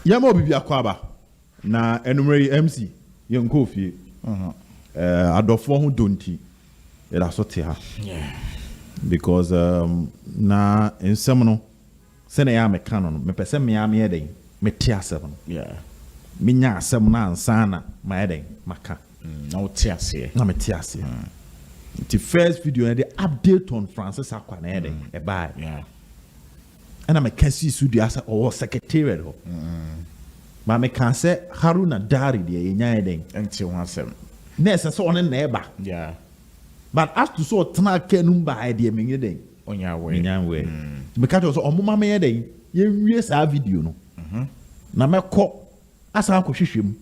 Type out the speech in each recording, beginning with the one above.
Yamo bibi akwaba na enumere MC yenko fie. Adofo ho donti. Era so te ha. Yeah. Because na ensem no se na ya meka no me pese me ya me eden me te asem no. Yeah. Me nya asem na ansa na ma eden maka. Na wo te ase. Na me te ase. The first video the update on Francis Akwa na eden e buy. Yeah. And I can see studio as or secretariat ho. Ma me kan say Haruna Dari de enya eden. Enti ho asem. Na ese so on na eba. Yeah. But as to so tena kenum ba idea me eden. Onya we. Me catch so omuma me eden. Ye wie sa video no. Na me ko asa ko hwehwem.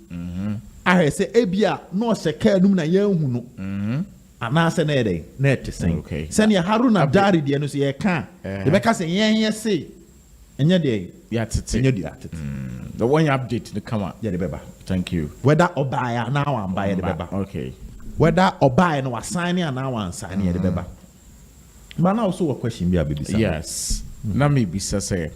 I say ebia no se kenum na ye hu no. Ana se na eden na etesen. Okay. Send ya Haruna Dari de no so ye kan. They be ka say yen say enye de ya tete. Enye de atete. The one you update the come out. Yeah, the beba. Thank you. Whether obaya now and buy the beba. Okay. Whether obaya no assign ya now and sign the beba. But now also a question be a baby. Yes. Na me be say.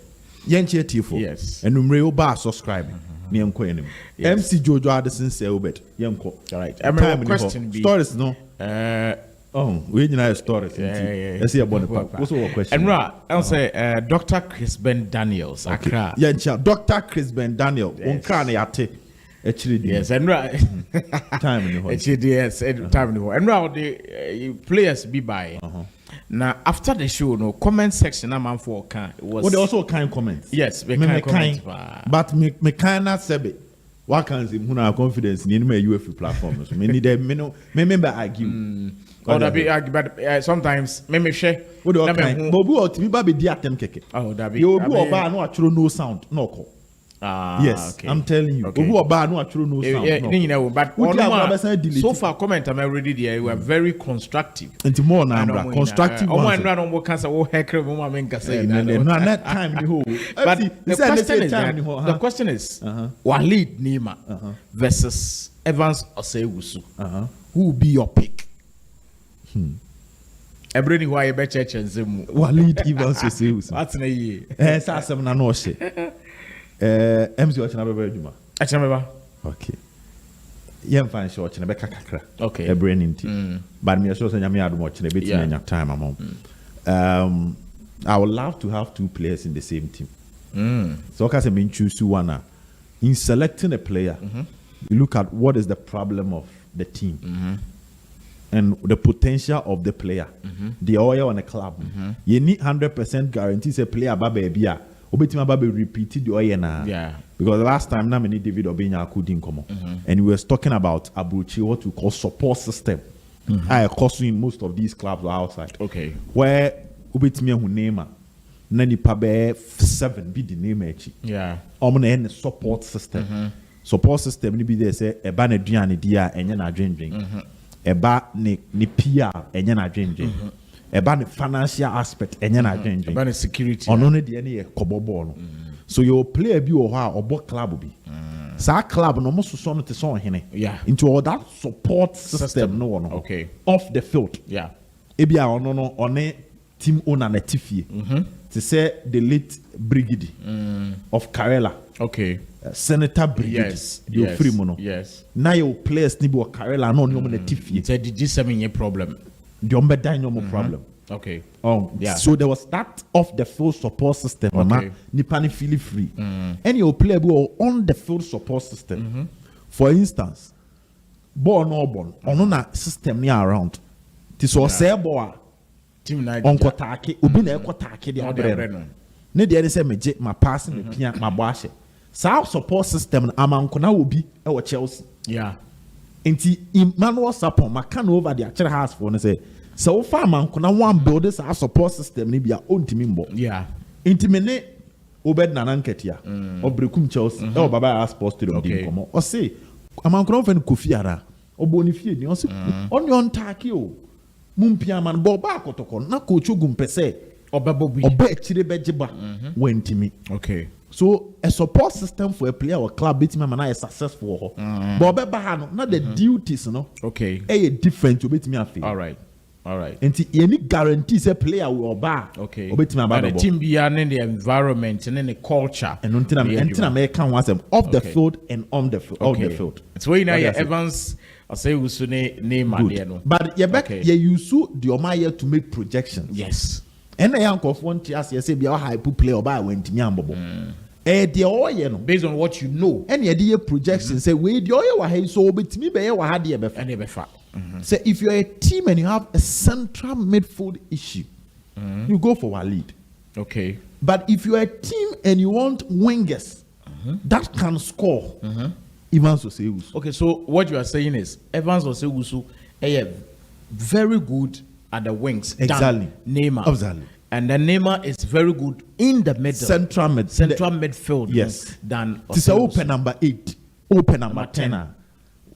Yenche tifo. Yes. Enumere oba subscribe. Me enko enim. MC Jojo Addison say obet. Yenko. All right. I mean question be stories no. We nyina stories. Yeah. Let's see about the pack. What's our question? Enra, I'll say Dr. Chris Ben Daniels, Accra. Yenche Dr. Chris Ben Daniel. Onka na yate. Actually, yes, Enra. Time in the hall. Actually, yes, time in the hall. Enra, the players be by. Now after the show, no comment section. I'm for can. Was they also kind comments? Yes, we kind comments. But me kind not say what can say who confidence in my UFO platforms. Me need me no me member argue. Oh, that be but sometimes me share. What do I kind? But who to me baby di atem keke. Oh, that be. You do oba no atro no sound no call. Yes, okay. I'm telling you. Okay. Who oba no atro no sound. Yeah, but so far comment I'm already there. You were very constructive. Into more number constructive. Oh, and run on what cancer or hacker woman can say that time the whole. But the question is Walid Nima versus Evans Osewusu. Who will be your pick? Everybody who I bet church and Zim Walid Evans Osewusu. That's na ye. Sasem na no she. MC watching about Juma. Achamba. Okay. Yem fan short na beka kakra. Okay. A brain inti. But me so say nyame adom watching a bit in your time among. I would love to have two players in the same team. So I can mean choose one. In selecting a player, you look at what is the problem of the team. And the potential of the player. The oil on a club. You need 100% guarantee say player baby. Obetima baby repeated the oil na. Yeah. Because the last time na many David Obenya couldn't come on. And we were talking about Abuchi, what we call support system. I cost in most of these clubs are outside. Okay. Where Obetima who name Nani Pabe 7 be the name echi. Yeah. Omna support system. Support system ni be there say eba na duane dia enye na dwendwen. Eba ni PR enye na dwendwen. Eba ni financial aspect enye na dwendwen. Eba ni security. Ono ne de ne kobobo no. So your player bi o ha obo club bi. Sa club no mo so no te so hene. Yeah. Into all that support system no no. Okay. Off the field. Yeah. Ebia ono no one team owner na tifie. To say the late Brigidi of Karela. Okay. Senator Brigidi. Yes. Free mono. Yes. Now your players ni bo Karela no no na tifie. So did this 7 year problem? The ombe die no problem. Okay. Yeah. So there was that off the field support system. Okay. Nipa ni feel free. Any your player be on the field support system. For instance, ball no ball. Ono na system ni around. This was say ball. Team night. Onko take. Obi na eko take di abre. Ne de say meje ma pass me pia ma bo ahye. Sa support system amanko na obi e wo Chelsea. Yeah. Enti Emmanuel Sapon maka na over the actual house for ne say so far amanko na one build this support system ni bia ontimi mbo. Yeah. Enti me ne Obed Nananketia obrekum Chelsea e baba sports stadium din komo. O say amanko na fen Kofi ara oboni fie ni o say on take o mumpia man bo ba Kotoko na coach ogum pese Obabobi oba chire bejiba wentimi. Okay. So a support system for a player or club beat man is successful. But obeba no na the duties no. Okay. A different to beat me afi. All right. All right. And any guarantees a player will bar. Okay. But the team be in the environment and in the culture. And until American wants them off the field and on the field. Okay. Off the field. It's where now Evans I say we soon name no. But you back you use the Omaya to make projections. Yes. And the young of one tiers you say be a high play or by when Tinyambo. Based on what you know. And the idea projections say we the oil wa so but me be wa had befa. Say if you're a team and you have a central midfield issue, you go for a lead. Okay. But if you're a team and you want wingers that can score, Evans Osei-Wusu. Okay, so what you are saying is Evans Osei-Wusu is very good at the wings. Exactly. Neymar. Exactly. And then Neymar is very good in the middle. Central midfield. Yes. Than It's open number 8, open number 10.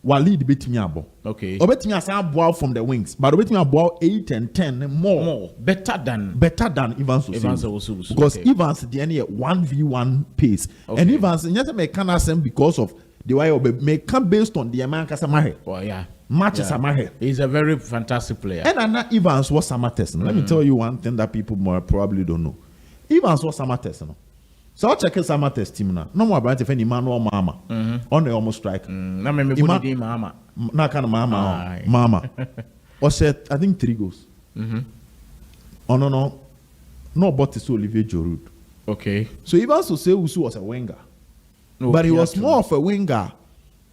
Walid beat me abo. Okay. Obet me as a ball from the wings, but obet me about 8 and 10 more. Better than Evans Osei-Wusu. Because Evans the any 1v1 pace. Okay. And Evans nyata me can asem because of the way me come based on the American Samahe. Oh yeah. Matches Samahe. He's a very fantastic player. And Anna Evans was Samates. Let me tell you one thing that people more probably don't know. Evans was Samates. No? So I'll check Samates team now. No more about if any man or mama on the almost strike. Na me body mama. Na kind of mama. Or said I think 3 goals. Oh no, but it's Olivier Giroud. Okay. So Evans Osei-Wusu was a winger. But he was more of a winger.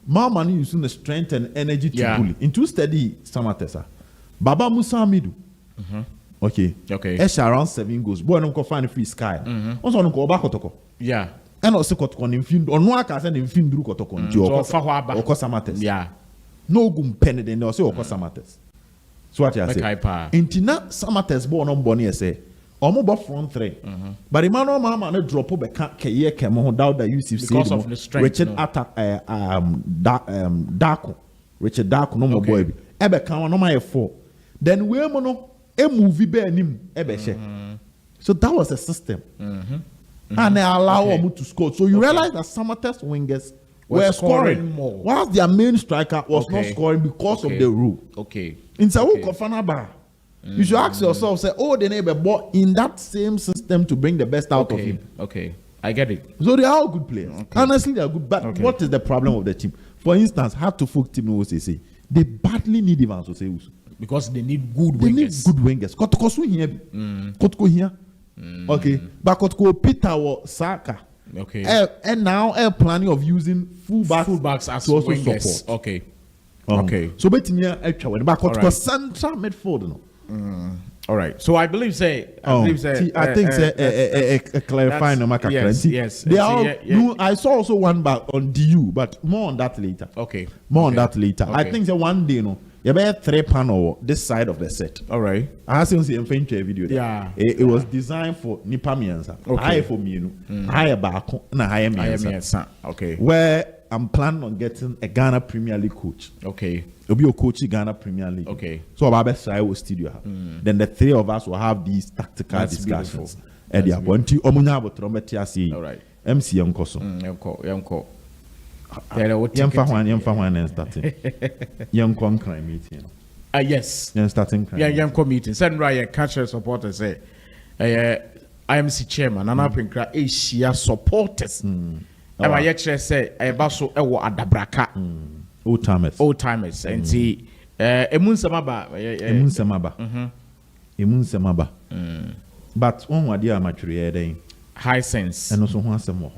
More money using the strength and energy to bully. Into steady Samatesa. Baba Musa Amidu. Okay. Esha around 7 goals. Boy, no find free sky. Also, no Kotoko. Yeah. And also Kotoko in fin. On one can send in fin through Kotoko. Or Samates. Yeah. No gum penny then also Samates. So what I say. Intina Samates born on Bonnie say. Omo front 3. But Emmanuel Mama no drop up a kemo doubt that you see because of the strength. Richard attack Darko. Richard Darko no more boy. Ebe kan no my 4. Then we mono a movie be nim ebe she. So that was a system. And they allow them to score. So you realize that Samate's wingers were scoring more. Whilst their main striker was not scoring because of the rule. Okay. In Sawu Kofanaba. You should ask yourself, say, the neighbor bought in that same system to bring the best out of him. Okay, I get it. So they are all good players. Honestly, they are good. But what is the problem of the team? For instance, how to folk team was say they badly need Evans Osei-Wusu because they need good wingers. They need good wingers. Kotoko here. Kotoko here. Okay, but Kotoko Peter or Saka. Okay. And now planning of using fullbacks as wingers. Support. Okay. So bet me but Kotoko central midfield no. All right. So I believe I think clarifying no matter. Yes. They are I saw also one back on DU, but more on that later. Okay. On that later. I think one day you better 3 panel this side of the set. All right. I seen a video there. Yeah. It was designed for Nipa Miensa. I for me I back na I Miensa. Okay. Where I'm planning on getting a Ghana Premier League coach. Okay. It'll be a coach in Ghana Premier League. Okay. So our best side will studio have. Then the 3 of us will have these tactical discussions. All right. MC Yankoso. Yanko. Yamfa one starting. Young crime meeting. Yes. Starting crime. Young meeting. Send right catcher supporters say IMC chairman and Apinkra'S Asia supporters. Ema yekre say eba so ewo adabraka. Old timers. And see emun samaba. But one word you are mature high sense. And also one some more.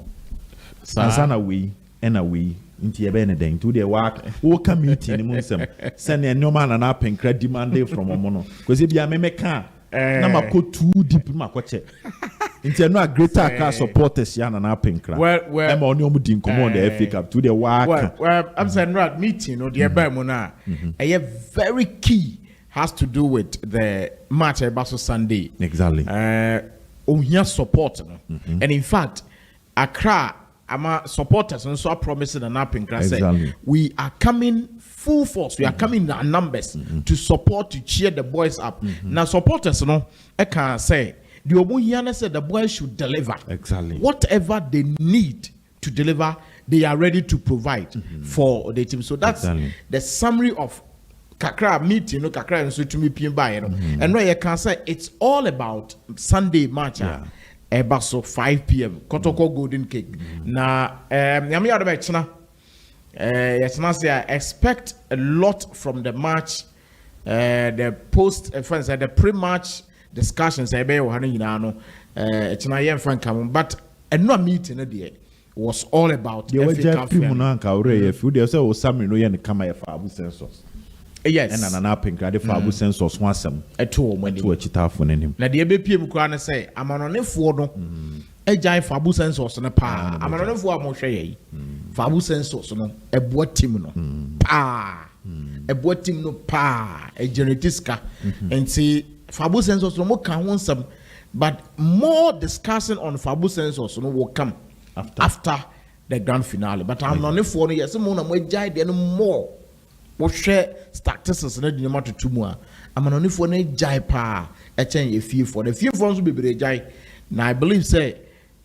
Sansana we and away into your beneding to their work. Walker meeting in Munsem. Send a no man and Apinkra'S demanding from a mono. Because if you are meka, Nama go too deep in my coche. Into no greater Accra supporters, Yan and Apinkra'S. Well, I'm on your meeting, come on the FA Cup to the work. Well, I'm saying right meeting or the Abamona. A very key has to do with the match at Basso Sunday. Exactly. Here support. And in fact, Accra, our supporters and so promising an Apinkra'S. Exactly. We are coming full force. We are coming in our numbers to support, to cheer the boys up. Now, supporters, I can say, the Omuhiana said the boys should deliver. Exactly. Whatever they need to deliver, they are ready to provide for the team. So that's the summary of kakra meeting no kakra nso to me pin by no and no you can say it's all about Sunday match eba so 5 p.m. Kotoko Golden Cake na nyame ya do be chena yes say I expect a lot from the match the post friends the pre-match discussions ebe yo hanu nyina no chena ye mfan kam but no meeting no dey was all about the FA Cup no anka ore if you say o Sammy no ye ne kama ye fa abu census. Yes. And an Apinkra'S for abu census wasam eto mo to a chitafo nanim. Na de ebepiem kura na say amanonefo no ejai for abu census no pa amanonefo a mo hwe ye for abu census no ebo team no pa ebo team no pa e generate ska enti for abu census no mo kan ho nsam but more discussing on for abu census no will come after the grand finale but amanonefo no yes mo na mo ejai de no more wo hwe statistics na di nyama to mu a amanonefo na jai pa e chen ye fiefo the fiefo nso bebre jai na I believe say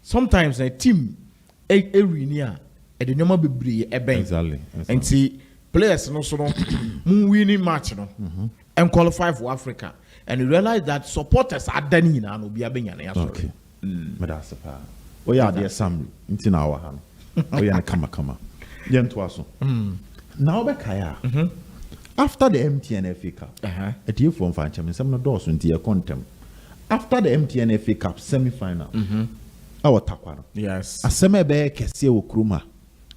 sometimes a team win a e de nyama bebre e ben Exactly. and see players no so no mu winning match no and qualify for Africa and you realize that supporters are dani na no bia benya na ya sorry Okay. Madasa pa. O ya de Sam nti na wa ha no. O ya na kama. Ye nto aso. Now be kaya. After the MTN FA Cup, a dear from Fancham, some no doors into your contem. After the MTN FA Cup semi-final, our Takwaro. yes A semi-bear Kessie Kruma,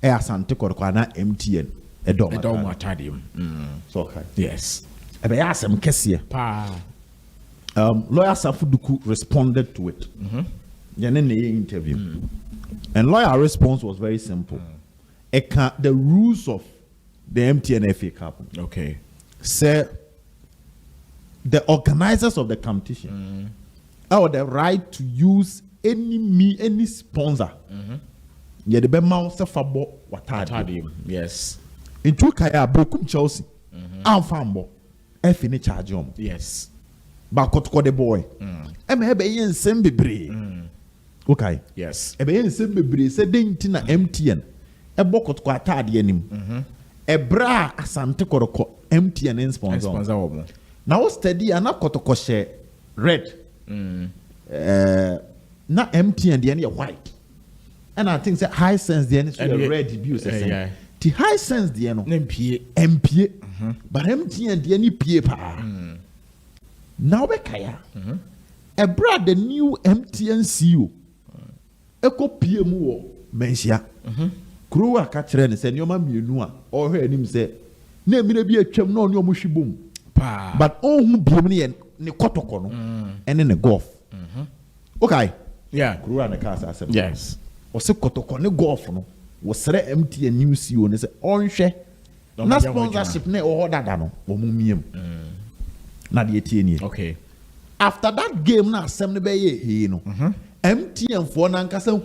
Asante Kotoko na MTN, a dog matadium So, okay. yes A bear some Kessie. pa Lawyer Safuduku responded to it. In the interview. And lawyer response was very simple. The rules of the MTN FA Cup. okay Say the organizers of the competition have the right to use any sponsor. Yeah, the Bema se fabo watadi. yes Into kaya bokum Chelsea. I'm fambo. F in charge yes But Kotoko the boy. Hebe yen sembebre. Okay. yes Ebe yen sembebre se dentina MTN. Ebo Kotoko atadi enim. Ebra Asante Kotoko MTN sponsor. Now steady and not Kotoko share red. Na MTN the any white. And I think that high sense the any red debut say. The high sense the no MPA. But MTN the any PA pa. Now be kaya. Ebra the new MTN CEO. Eko PA mu wo mensia. Kuro aka kire ne se nyoma mienu a o hwe anim se na emire bi atwam na oni omo hwibom pa but ohun biom ne Kotoko no ene ne golf okay yeah kuro na ka asem yes o se Kotoko ne golf no wo sere MTN new CEO ne se onhwe na sponsorship ne o dada no o mu miem na de etie ni okay after that game na asem ne be ye no MTN for na nkasa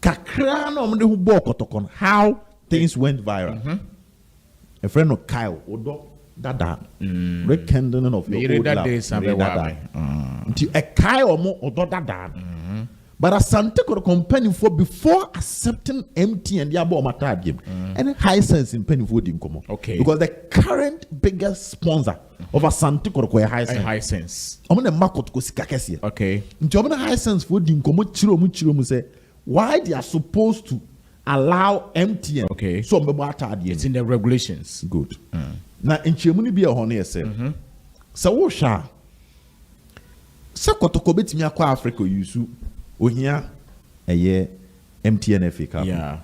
kakra na omde hu ball Kotoko how things went viral. A friend of Kyle odo dada rekindling of your old love until a Kyle omo odo dada but Asante Kotoko for before accepting MTN the abo mata game and high sense in penny for dim komo okay because the current biggest sponsor of Asante Kotoko high sense omo na Kotoko sika kese okay until omo na high sense for dim komo chiro mu say why they are supposed to allow MTN. Okay. So it's in the regulations. Good. Now in Chemuni be a honey say. So wo sha. Se Kotoko betimi akwa Africa yusu ohia eye MTN FA Cup. Yeah.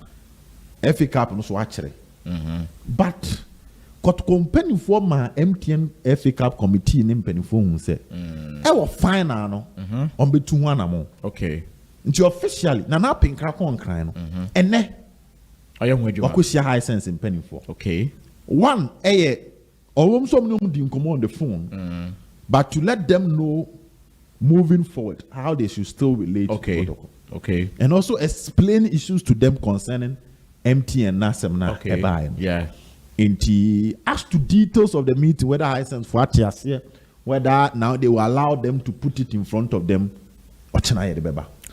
FA Cup no so akere. But Kotoko mpanifo ma MTN FA Cup committee ne mpanifo hu say. E wo final no. On betu ho anamo. Okay. Nti officially na Apinkra'S konkran no ene wakosia high sense in penny for okay one owom so mnum di nkomo on the phone but to let them know moving forward how they should still relate to Kotoko. Okay and also explain issues to them concerning MTN nasem na yeah inti as to details of the meeting whether high sense for atiase whether now they will allow them to put it in front of them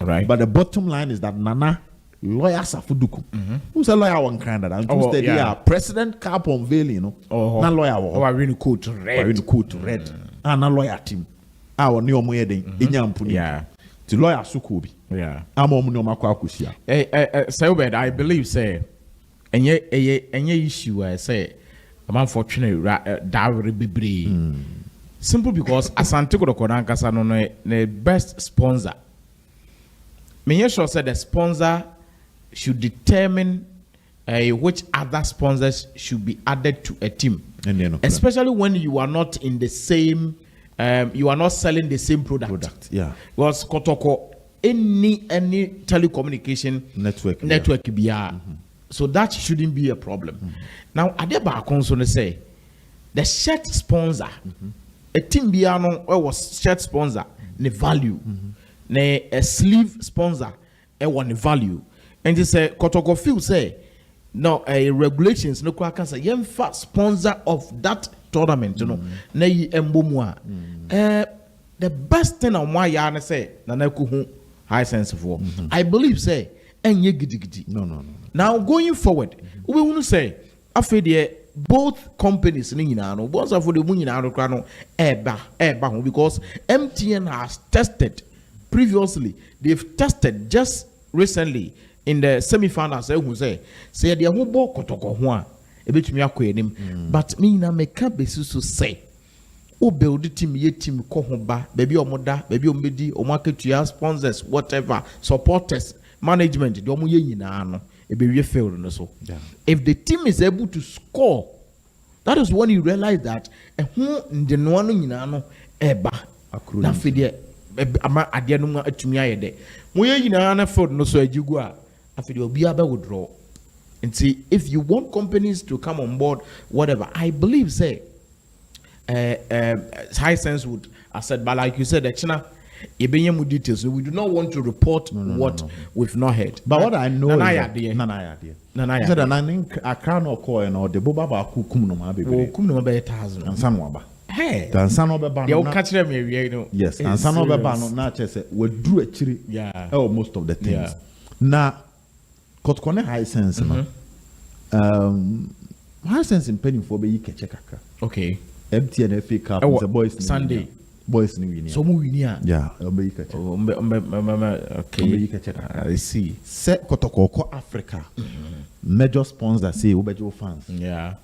right but the bottom line is that Nana lawyer Safuduku. Who's a lawyer one kind of that? Instead, yeah, President Cap unveiling, you know. Not lawyer. Oh, I really cool to red. Really cool to red. And a lawyer team. Our new moyeding in Yampuni. Yeah. The lawyer Sukubi. Yeah. I'm on no Makwakusia. So bad, I believe, say, and ye issue, I say, I'm unfortunate, dowry be simple because Asante Kotoko the best sponsor. Menyesho said the sponsor should determine which other sponsors should be added to a team, especially when you are not in the same, you are not selling the same product. Yeah, because Kotoko any telecommunication network biya, so that shouldn't be a problem. Now, Adeba Konso say the shirt sponsor, a team biya was shirt sponsor, the value. A sleeve sponsor one value and they say Kotoko feel say no regulations no kwa say yemfa sponsor of that tournament you know na yi embomwa the best thing on why ya say na na ku high sense for I believe say enye gidigidi no now going forward we want to say afede both companies ni nyina no both of the nyina no kra no eba because MTN has tested previously. They've tested just recently in the semi-finals. Say they are who bought Kotoko one a bit me acquainted but me na make up basis to say oh build the team ye team kohomba baby or mother baby or midi or market to your sponsors whatever supporters management the omu ye nyina no e be failed no so if the team is able to score, that is when you realize that who the no nyina no eba na fide ama ade no mu atumi ayede mo ye nyina na field no so ajigu a afide obi aba withdraw. And see, if you want companies to come on board, whatever, I believe, say, high sense would have said, but like you said, China, details. We do not want to report we've not heard. But what I know is idea. So that I think Accra no coin or the Boba Kum no ma baby. Kum no be 1,000 and Sanwaba. Hey, and Sanoba. You catch them here, you know. Yes, and Sanoba no na chese we do actually. Yeah. Oh, most of the things. Now, Kotkone high sense no. High sense in penny for be check Accra. Okay. MTN FA Cup the boys Sunday. Boys new so mu winia. Yeah, okay. I see. Set Kotoko Africa. Major sponsor say Obejo fans. Yeah.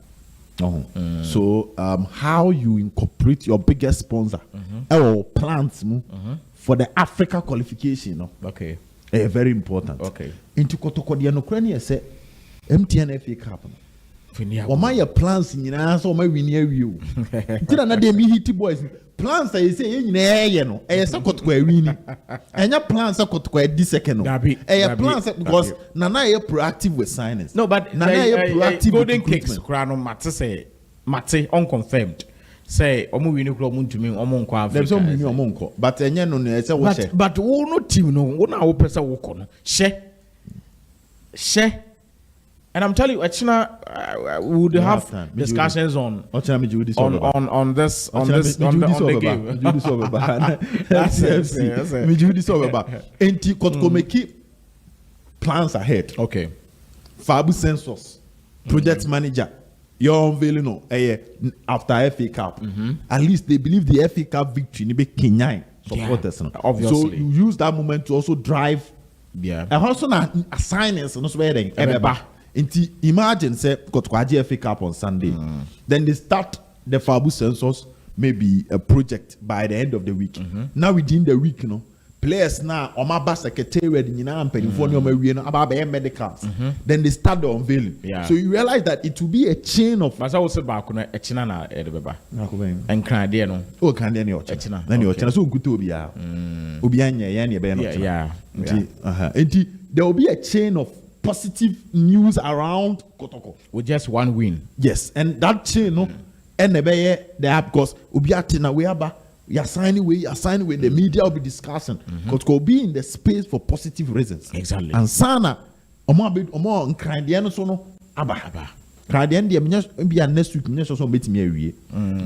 So how you incorporate your biggest sponsor or plans for the Africa qualification, no? Okay. Very important. Okay. Into Kotoko the Ukraine say MTN FA Cup. Or my plans in your answer, my winner you. Did not me hit boys. Plans I say in air, no. A second square winning. And your plans are got quite this second. A plans because Nana are proactive with signings. No, but Nana are proactive. Golden Cakes, Crown Mate say Mate unconfirmed. Say Omu winu club to me Omonko Africa. There's so many Omonko. But any no it's a but who no team no one our person work on. Share. And I'm telling you, China we would have discussions on this game. That's it. We do this over. Enti Kotoko make plans ahead. Okay. Fabu Census, project manager, you're unveiling after FA Cup. At least they believe the FA Cup victory be Kenyan supporters. Obviously. So you use that moment to also drive. Yeah. And also na assignments no swearing. Imagine say Kotoko FA Cup on Sunday. Then they start the Fabu Census, maybe a project by the end of the week. Now within the week, players now Omaba secretariat in about medicals. Then they start the unveiling. So you realize that it will be a chain of. But I was about a China na edebeba. And Canadian no. Oh, Canadian or China. Then you're China so good to be yeah. There will be a chain of positive news around Kotoko with just one win. Yes, and that chain, and they because Ubiatina we are signing with the media will be discussing. Kotoko will be in the space for positive reasons. Exactly. And Sana, Omo Nkrandiano sono aba. Nkrandian the be next week. So bet me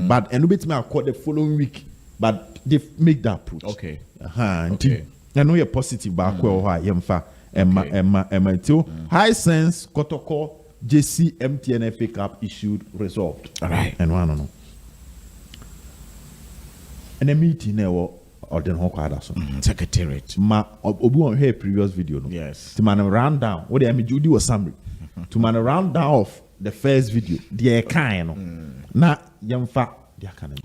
but and bet me accord the following week. But they make that approach. Okay. Okay. I know you're positive back where yemfa. Emma till High Sense Kotoko JC MTN FA Cup issued resolved. All right. And one no. And a meeting there or then Hokada so. Secretariat. Ma obi on here previous video no. Yes. To man round down. What I mean Judy was summary. To man round down of the first video. The kind no. Na yamfa.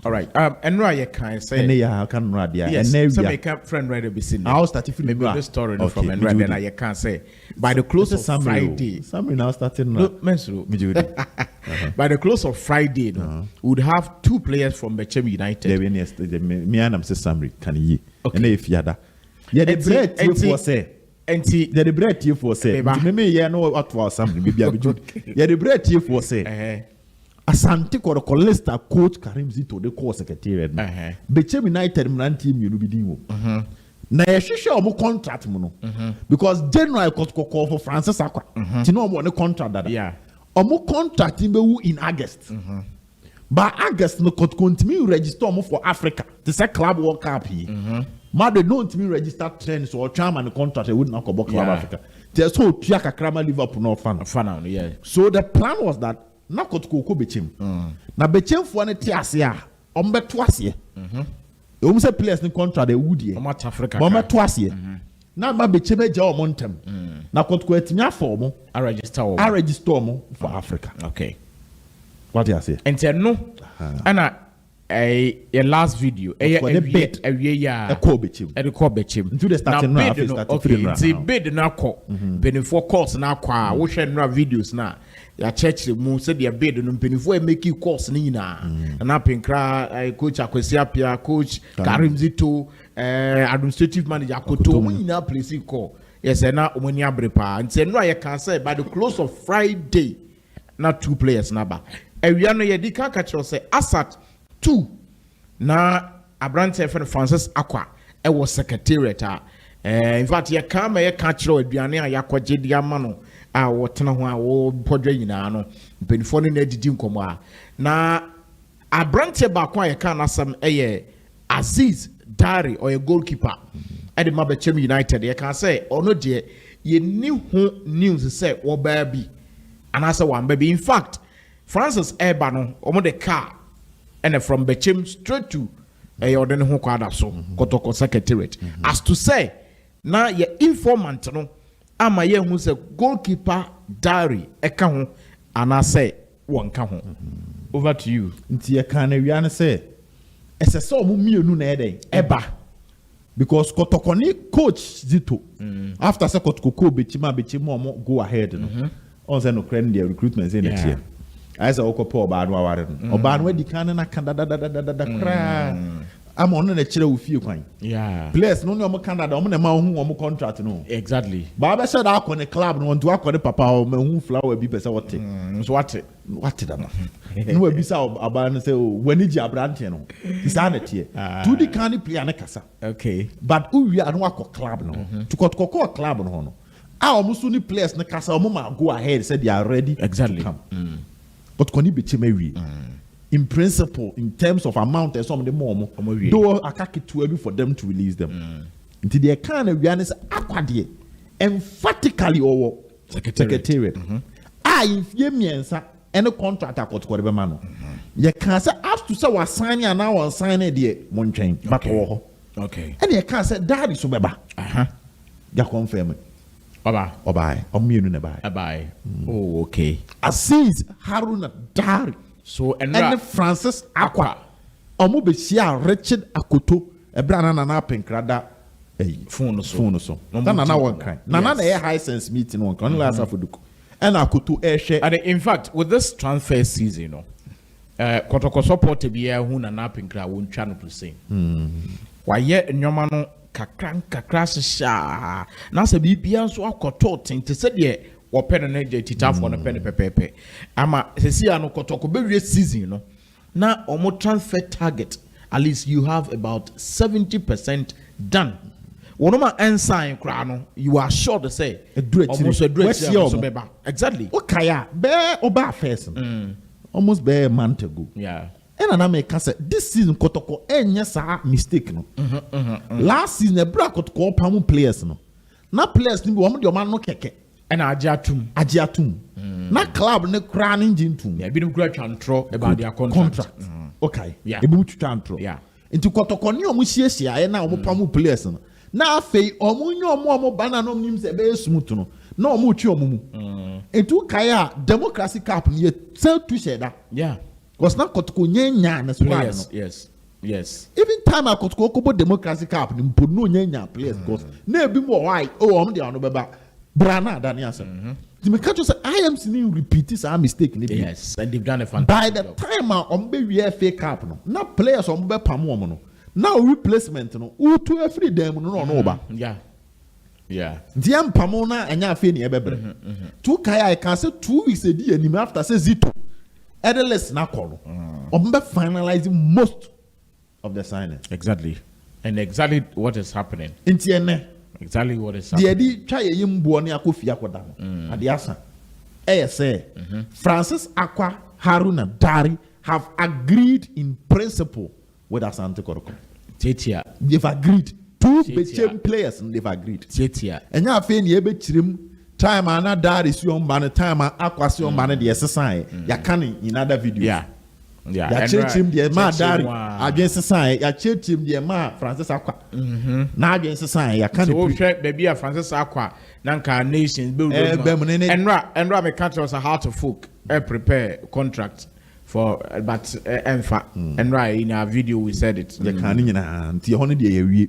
All right. And right, you can say. And yeah, I can read. Yeah. Yes. And so make a friend ready to be seen. I'll start if maybe the story from and right then I can say by the close of Friday. Summary now starting now. Look, by the close of Friday, we would have 2 players from Bechem United. Me and I'm say summary. Can you? And if you ada, yeah, the bread you for say. And see, the bread you for say. Me yeah know what was something. Maybe I be good. Yeah, the bread you for say. Asante Kotoko Leicester coach Karim Zito the core secretariat. Bechem United man team you be din wo. Na ye hwehwe omo contract mu no. Because January Kotoko call for Francis Accra. Ti no omo ne contract that. Yeah. Omo contract be wu in August. By August no Kotoko ntimi register omo for Africa. The say club World Cup here. Made no ntimi register trains or chairman contract would not go club Africa. There's so tua kakrama Liverpool no fan. Yeah. So the plan was that na Kotoko ko Bechem. Na Bechem fo na ti ase a ombeto ase. Say players in contract they would ye. Africa. Ombeto ase. Na ma Bechem eja o montem. Na Kotoko etimi afọ mo. I register mo for Africa. Okay. What you say? And no. Ana a last video. A bid a call Bechem. A call Bechem. Into the starting now. Okay. The bid na call. Benefit calls na kwa. We share na videos na. Ya church mu said their bid no penifo make you course ni na na Apinkra'S coach Akwesi Apia coach Karim Zito administrative manager Koto mu nyina place call yes na omani abrepa and say no I can say by the close of Friday na 2 players na ba awia no ye di ka catch say Asat 2 na Abrante Francis Akwa e was secretariat in fact ye can me ye catch aduane a yakwaje di ama no a wotena ho a wo podwa nyina no benifo no na didi nkomo a na Abrante ba kwa ye kan asam eye Aziz Dari or a goalkeeper at the Bechem United ye can say ono de ye ni ho news say wo ba bi anasa wan baby in fact Francis Eba no omo the car and from Bechem straight to odene ho kwada so Kotoko secretariat as to say na ye informant no ama ye hu say goalkeeper Diary eka ho ana say wonka ho. Over to you. Nti ye kan na wiane say ese so mu mienu na eden eba because Kotoko ni coach Zito after say Kotoko ko Bechem go ahead no on say no credit the recruitment say next year I say okopo oba no aware no oba no adi kan na kan da kra am on na kire wo fie kwan players no omo Canada omo na ma hu omo contract no exactly ba be say da akọ ne club no to akọ ne papa o ma hu flower bi pese wote so what da no we bi sa aba no say wani ji abrante no isa na tie to di kan player na kasa okay but uwi anu akọ club no to Kotoko club no no a omo so ni players na kasa omo ma go ahead say they are ready exactly to come. But koni Bechem ewi in principle, in terms of amount, and some of them more, though I can't get for them to release them. Until they kind of realness aquadie emphatically over secretariat. If ye means any contract I got to whatever man. You can't say after so was signing and now signing the monchain, but okay. And you can't say that is so baba. You confirm it. Bye. Bye. Oh, okay. Aziz Haruna Dari. So and Francis Akwa. Omo be share Richard Akoto. Ebra na Apinkra'S phone so. Na one kind. Na high sense meeting one kan last afoduko. And Akoto share. And in fact, with this transfer season, you know, Kotoko support to be here who na Apinkra'S won channel to say. Why yet nyoma no kakra sha. Na se bibia so akoto tente se de or pen and tita for the pen pepe. Ama Cecia no Kotoko be season, you know. Now almost transfer target. At least you have about 70% done. One of ensign crano, you are sure to say almost a dress. Exactly. Okay, bear oba first. Almost bear a month ago. Yeah. And I make say this season Kotoko yes mistake no. Last season a black Kotoko pamu players no. na players ni bi wɔn de ɔman no kɛkɛ ɛna agye atum na club ne kura ne ngye ntum ebi nim kura twantro about their contract okay yeah. ebi mu twantro yeah. nti Kotoko ni ɔmo hyiahyia ayɛ na ɔmo pam players no na afei ɔmo nye ɔmo ba na ɔmo nim sɛ ɛbɛyɛ smooth no na ɔmo twi ɔmo mu etu kaya democracy cup ni yɛ sɛ tu hyɛ da yeah because na Kotoko nye nya na squad no yes even time a Kotoko kobo democracy cup ni mpo no nye nya players because na ebi mo why ɔmo de ɔno bɛba brana da ne asɛm the me catch say IMC ni repeat this mistake ni bi yes and they've done a fantastic by the time ɔmo be we FA cup no na players ɔmo be pam ɔmo no now replacement no utu every day no no ba yeah dia mpam na anya afi ne ebebre tu kai I can say 2 weeks a day anim after say Zito Edeles na call ɔmo be finalizing most of the signings exactly and exactly what is happening exactly what is happening di twa ye mbuo ne akofia koda no ade asa say Francis Akwa Haruna Dari have agreed in principle with Asante Kotoko. They've agreed. Two Bechem players and they've agreed. And now Feni Ebechirim time and Dari Sion Banner time and Aquasion Banner the exercise. Ya canning in other videos. Yeah. Ya church him the ma Dari against society. Ya church him the ma Francis Aqua. Now against society. Ya can't baby Francis Aqua. Nanka nations build and Ra me catch us a heart of folk prepare contract. For but in fact, and right in our video we said it. The canning and the only day we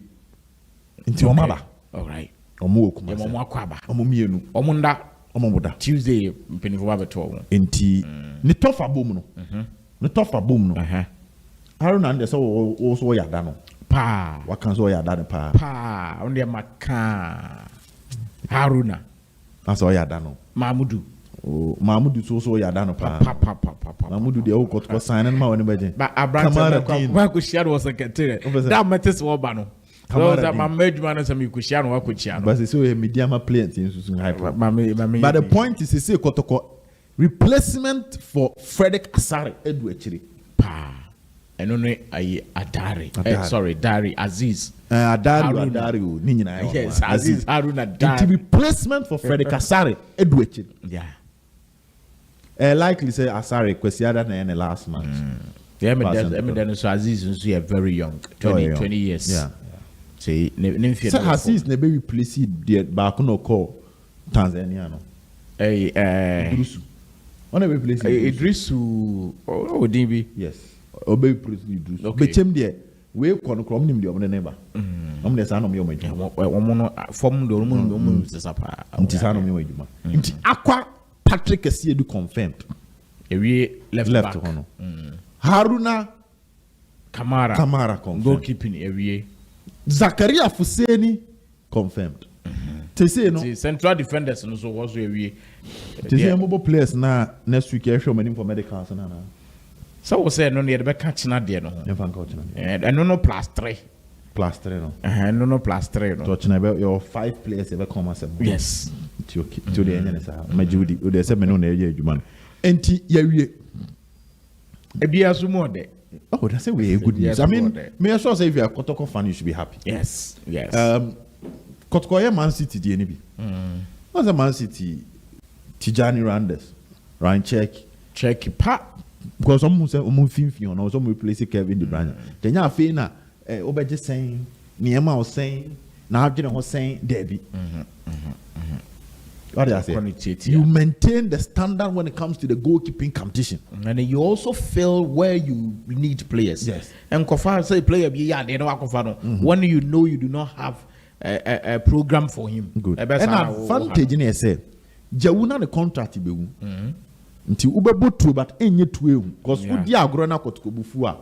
into Omaba. All right. Omuokuma. Omuakwaba. Omumienu. Omuda. Tuesday, penny for Abato. Inti. Nitofa boom no. Nitofa boom no. Haruna and the so also Yadano. Pa. What can so Yadano pa? Pa. Only a Maka. Haruna. That's all Yadano. Mahmudu. Mahmudu so Yadano pa. Mahmudu the old Kotoko sign and Mawan. But Abraham was secretary. That matters for Bano. So that my marriage man is a Mikusiano or Kuchiano. But it's so a medium plant in But the point is to say Kotoko replacement for Frederick Asare Edward Pa. And only Adari. Sorry, Dari Aziz. Adari. Yes, Aziz Haruna Dari. Replacement for Frederick Asare Edward. Yeah. Likely say Asare Kwesiada na last month. Yeah, so Aziz is very young, 20 years. Yeah. See, so Aziz never replaced the Bakuno call Tanzania no. Idrisu. On never replaced Idrisu. Oh, DB. Yes. Obey Idrisu. Okay. Bechem there. We kon krom nim de omne neba. Omne sa no me omeduma. Omo form do omo sesapa. Nti sa no me omeduma. Nti Akwa Patrick Esiedu confirmed. Ewie left back. Hono. Haruna Kamara confirmed. Goalkeeping ewie. Zakaria Fuseni confirmed. Te say no. Central defenders no so was ewie. Te say mobile players na next week e show many for medicals na. So we say no near the catch na there no. Never catch na. And no plus 3. Plus 3 no. No plus 3 no. Touch na your 5 players ever come as. Yes. To the end sa. Majudi o de say me no na eje adwuma. Enti ya wie. Ebia sumo de. Oh, that's a way good news. I mean, may I say if you are Kotoko fan, you should be happy. Yes. Kotoko Man City the NB. What's a Man City? Tijani Randers, Ryan check pa. Because some say Finfi or some replace Kevin De Bruyne. Then you are feeling Obeje saying, Niema was saying, now Jina was saying, Debbie. What do I say? You maintain the standard when it comes to the goalkeeping competition, and you also fill where you need players. Yes. And Kofa say player be they know Kofa. When you know you do not have a program for him. Good. And advantage in say, Jawuna the contract be wu. Nti ubebo tu but enye tu because we di agro na Kotoko bufu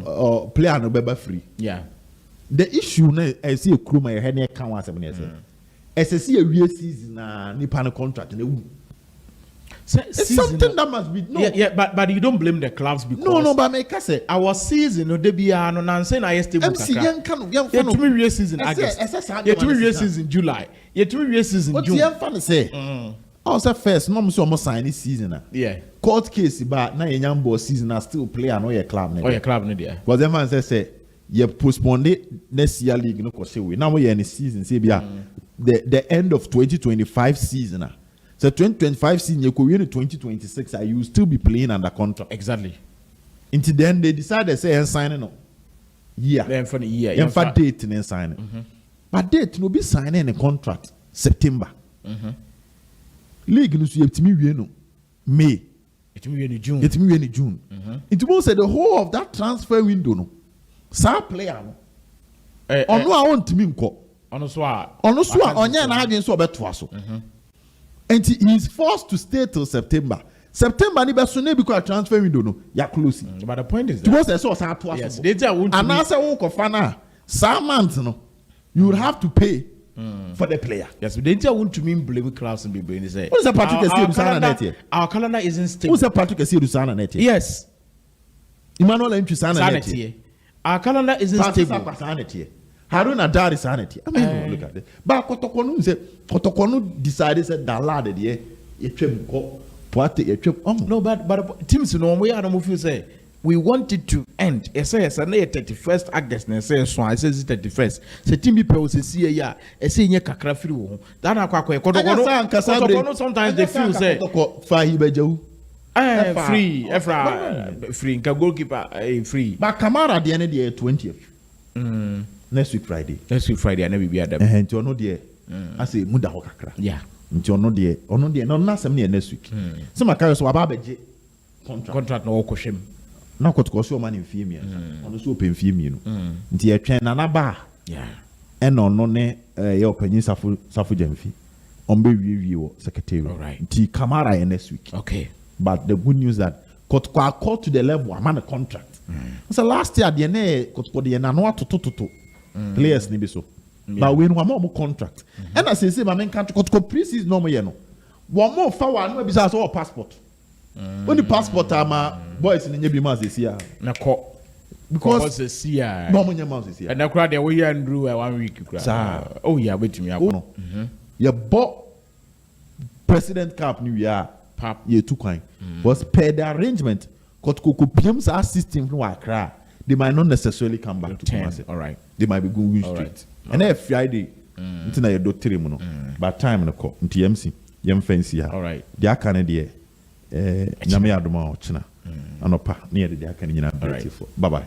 or player no beba free. Yeah. The issue na I see a crew my head near can one 7 years. SSC a real season na nipa contract na it's something that must be but you don't blame the clubs because no but make say our season no dey bia no na say na yesterday MC yan kan to me real season August yeah to me real season July yeah to me real season June what yan fan say I say first no so almost sign this season yeah court case ba na yan boss season na still play no your club no there because them man say you postponed it next year league no cause we now we are in the season say the end of 2025 season so 2025 season you could win 2026 you will still be playing under contract exactly until then they decided say signing no then for the year in fact date and signing but date no be signing a contract September league no so yetimi wie no May it will be in June it will say the whole of that transfer window no sa player no ono a ontimi nko ono so a onye na adwen so obeto so and he is forced to stay till September ni be so na bi ko transfer window no ya close but the point is that because so sa to yes so data won't and now say wo ko fa na sa month no you will have to pay for the player. Yes, but data won't to mean blame class and be brain say what's the Patrick our calendar isn't stable. What's the Patrick Rusana net? Yes, Emmanuel entry sana net. Our calendar isn't stable. Haruna Dar is sanity. I mean, look at it. But Kotoko decided that the lad there, you trip what you trip. Oh no, but teams no we are no say we want it to end. It says 31st August. It says so. It says 31st. So team people say see ya. It say nye kakra free wo. That na kwa Kotoko sometimes they feel say free. Free. Can goalkeeper free. But Kamara the end the 20th. Next week Friday. I never be at them. And you know there. I say muda ho kakra. Yeah. Nti ono de no na asem ne next week. So maka so aba beje contract no okwohwem. Na Kotoko so man mfie mi. Ono so open mfie mi no. Nti e twen na ba. Yeah. And ono ne ye opanyin safu jamfi. On be wie wo secretary. Nti Kamara next week. Okay. But the good news that Kotoko accord to the level am a contract. So last year the ne Kotoko de na no atototo. Players ni be so. But when one more contract. And I say my main country Kotoko pre-season no more no. One more for one no be so passport. When the passport ama boys in nyebi mas this year. Na ko because this year. No more mas this year. And na crowd dey we here Andrew 1 week crowd. Oh yeah, wait me up. You bought President Cup New Year. Pap ye too kind. Was per the arrangement Kotoko PM's our system from Accra. They might not necessarily come back to Kumasi. All right. They might be going straight. Right. And then Friday, until I do three mono. But time no call. Until MC, yam fancy. All right. The Akane de, Nyame Adoma China. Anopa near the Akane. Bye bye.